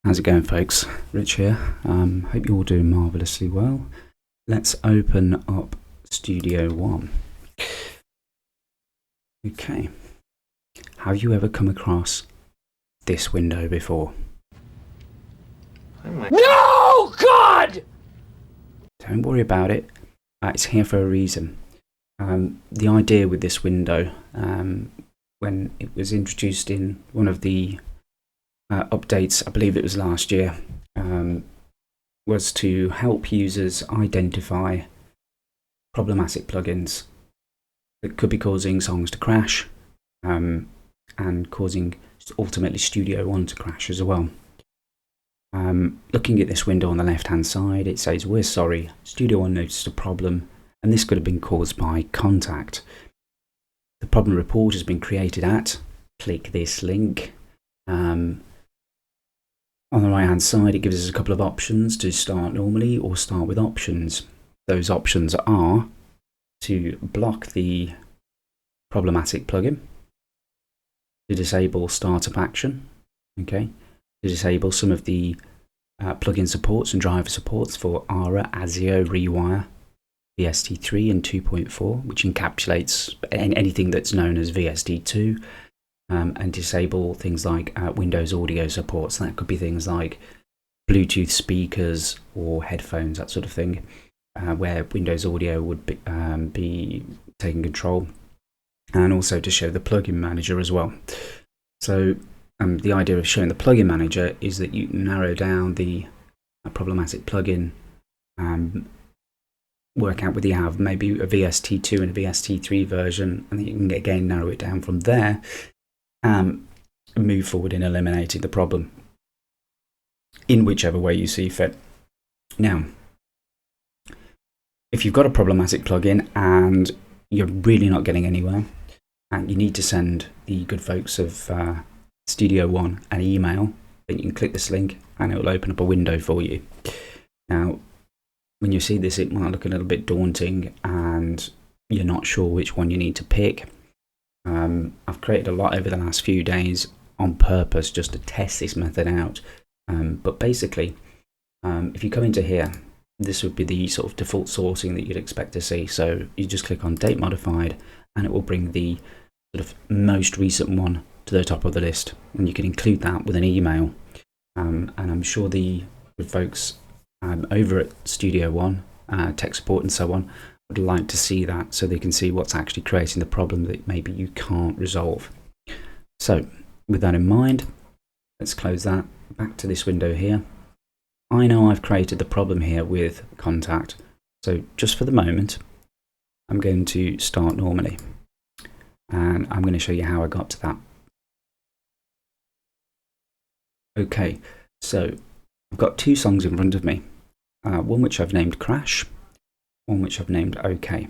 How's it going, folks? Rich here. Hope you're all doing marvellously well. Let's open up Studio One. Okay. Have you ever come across this window before? No, God! Don't worry about it. It's here for a reason. The idea with this window, when it was introduced in one of the updates, I believe it was last year, was to help users identify problematic plugins that could be causing songs to crash, and causing ultimately Studio One to crash as well. Looking at this window on the left hand side, it says, "We're sorry, Studio One noticed a problem, and this could have been caused by contact. The problem report has been created at," click this link. On the right hand side, it gives us a couple of options to start normally or start with options. Those options are to block the problematic plugin, to disable startup action, okay, to disable some of the plugin supports and driver supports for ARA, ASIO, Rewire, VST3 and 2.4, which encapsulates anything that's known as VST2. And disable things like Windows audio support. So that could be things like Bluetooth speakers or headphones, that sort of thing, where Windows audio would be taking control. And also to show the plugin manager as well. So the idea of showing the plugin manager is that you narrow down the problematic plugin, work out whether you have maybe a VST2 and a VST3 version, and then you can again narrow it down from there. Move forward in eliminating the problem in whichever way you see fit. Now, if you've got a problematic plugin and you're really not getting anywhere, and you need to send the good folks of Studio One an email, then you can click this link and it will open up a window for you. Now, when you see this, it might look a little bit daunting and you're not sure which one you need to pick. I've created a lot over the last few days on purpose just to test this method out. But basically, if you come into here, this would be the sort of default sourcing that you'd expect to see. So you just click on Date Modified and it will bring the sort of most recent one to the top of the list. And you can include that with an email. And I'm sure the folks over at Studio One, tech support and so on, would like to see that so they can see what's actually creating the problem that maybe you can't resolve. So with that in mind, let's close that. Back to this window here. I know I've created the problem here with contact, so just for the moment I'm going to start normally and I'm going to show you how I got to that. Okay, so I've got two songs in front of me, one which I've named Crash, one which I've named OK.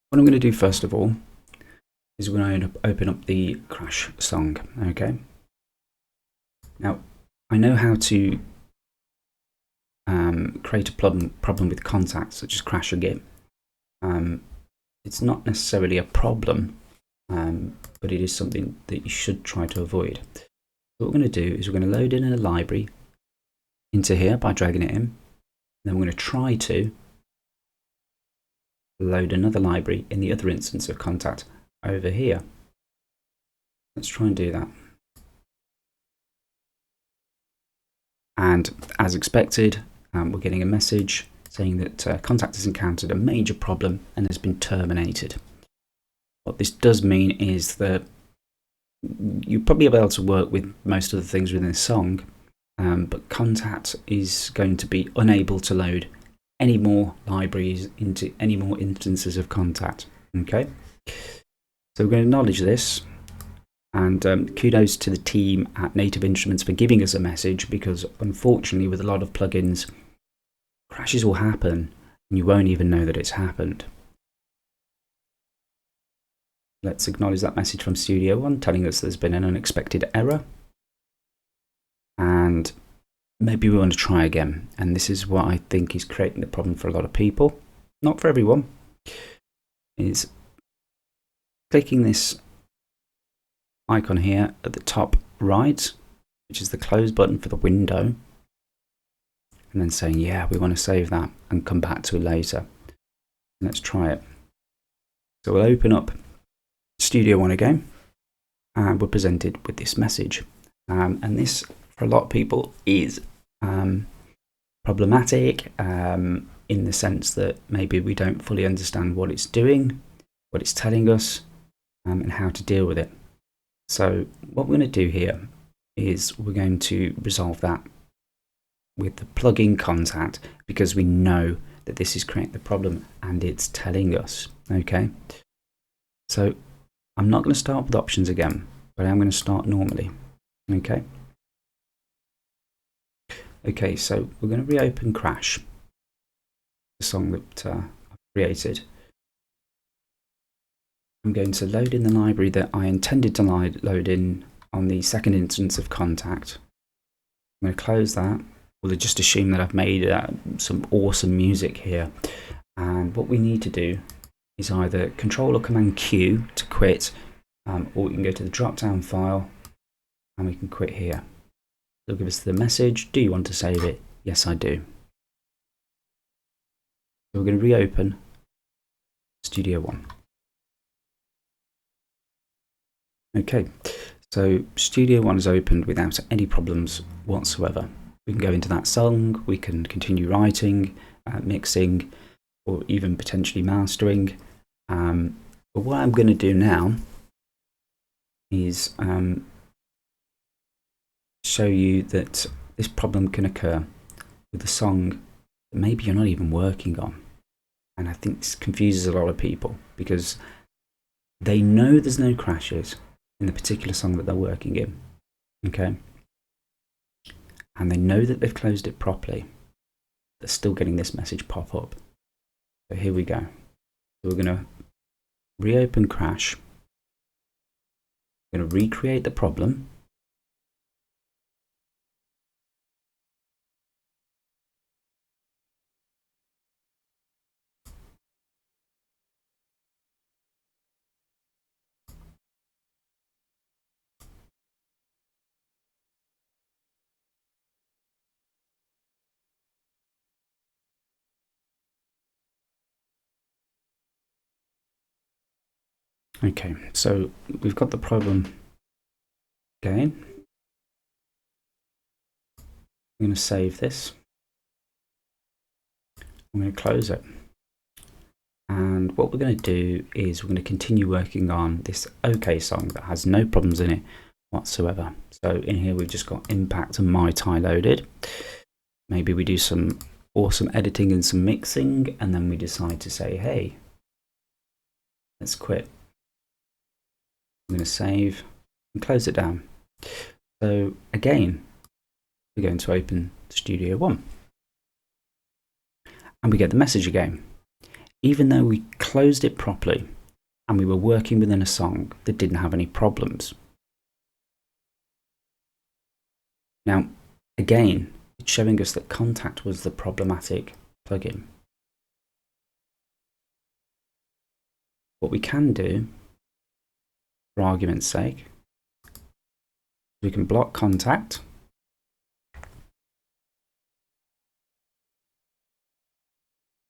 What I'm going to do first of all is we're going to open up the Crash song. Okay. Now, I know how to create a problem with contacts, such as Crash again. It's not necessarily a problem, but it is something that you should try to avoid. What we're going to do is we're going to load in a library into here by dragging it in. Then we're going to try to load another library in the other instance of contact over here. Let's try and do that. And as expected, we're getting a message saying that contact has encountered a major problem and has been terminated. What this does mean is that you'll probably be able to work with most of the things within this song, but contact is going to be unable to load any more libraries into any more instances of contact. Okay, so we're going to acknowledge this, and kudos to the team at Native Instruments for giving us a message, because unfortunately with a lot of plugins, crashes will happen and you won't even know that it's happened. Let's acknowledge that message from Studio One telling us there's been an unexpected error, and maybe we want to try again. And this is what I think is creating the problem for a lot of people, not for everyone, is clicking this icon here at the top right which is the close button for the window, and then saying, yeah, we want to save that and come back to it later. Let's try it. So we'll open up Studio One again, and we're presented with this message. And this, for a lot of people, is problematic in the sense that maybe we don't fully understand what it's doing, what it's telling us, and how to deal with it. So what we're going to do here is we're going to resolve that with the plugin contact, because we know that this is creating the problem and it's telling us. Okay, so I'm not going to start with options again, but I'm going to start normally. Okay, so we're going to reopen Crash, the song that I've created. I'm going to load in the library that I intended to load in on the second instance of Contact. I'm going to close that. We'll just assume that I've made some awesome music here. And what we need to do is either Control or Command Q to quit, or we can go to the drop-down file and we can quit here. It'll give us the message, do you want to save it? Yes, I do. So we're going to reopen Studio One. Okay, so Studio One is opened without any problems whatsoever. We can go into that song, we can continue writing, mixing, or even potentially mastering. But what I'm going to do now is show you that this problem can occur with a song that maybe you're not even working on. And I think this confuses a lot of people because they know there's no crashes in the particular song that they're working in. Okay? And they know that they've closed it properly. They're still getting this message pop up. So here we go. So we're going to reopen Crash. We're going to recreate the problem. Okay, so we've got the problem again. I'm going to save this. I'm going to close it. And what we're going to do is we're going to continue working on this OK song that has no problems in it whatsoever. So in here we've just got Impact and My Tie loaded. Maybe we do some awesome editing and some mixing, and then we decide to say, hey, let's quit. I'm going to save and close it down. So again, we're going to open Studio One. And we get the message again. Even though we closed it properly and we were working within a song that didn't have any problems. Now, again, it's showing us that Contact was the problematic plugin. What we can do, for argument's sake, we can block Contact.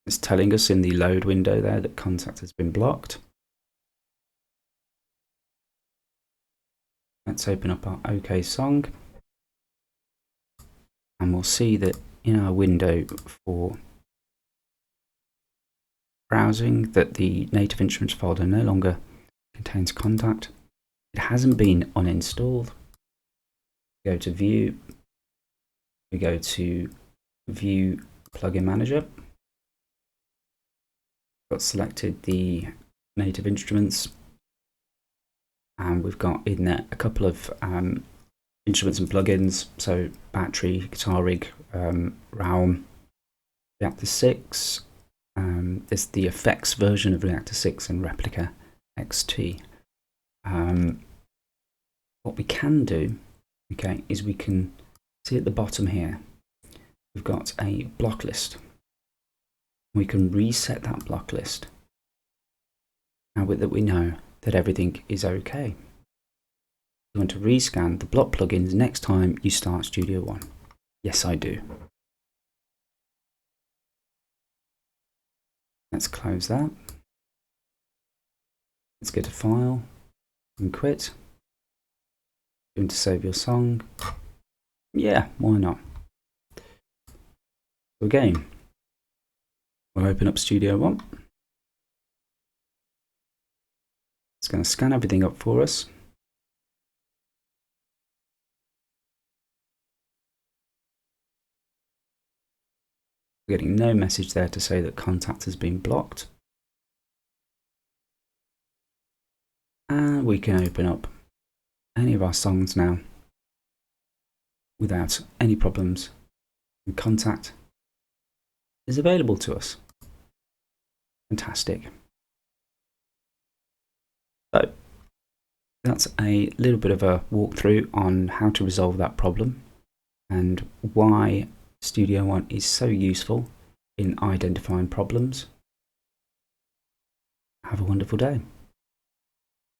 It's telling us in the load window there that Contact has been blocked. Let's open up our OK song. And we'll see that in our window for browsing that the native instruments folder no longer contains Contact. It hasn't been uninstalled. We go to View. We go to View Plugin Manager. Got selected the native instruments, and we've got in there a couple of instruments and plugins, so Battery, Guitar Rig, Realm, Reactor 6, there's the effects version of Reactor 6 and Replica XT. What we can do, okay, is we can see at the bottom here, we've got a block list. We can reset that block list now that we know that everything is okay. You want to rescan the block plugins next time you start Studio One. Yes, I do. Let's close that. Let's go to File and Quit. You want to save your song? Yeah, why not? So again, we'll open up Studio One. It's going to scan everything up for us. We're getting no message there to say that contact has been blocked. And we can open up any of our songs now without any problems, and contact is available to us. Fantastic. So that's a little bit of a walkthrough on how to resolve that problem and why Studio One is so useful in identifying problems. Have a wonderful day.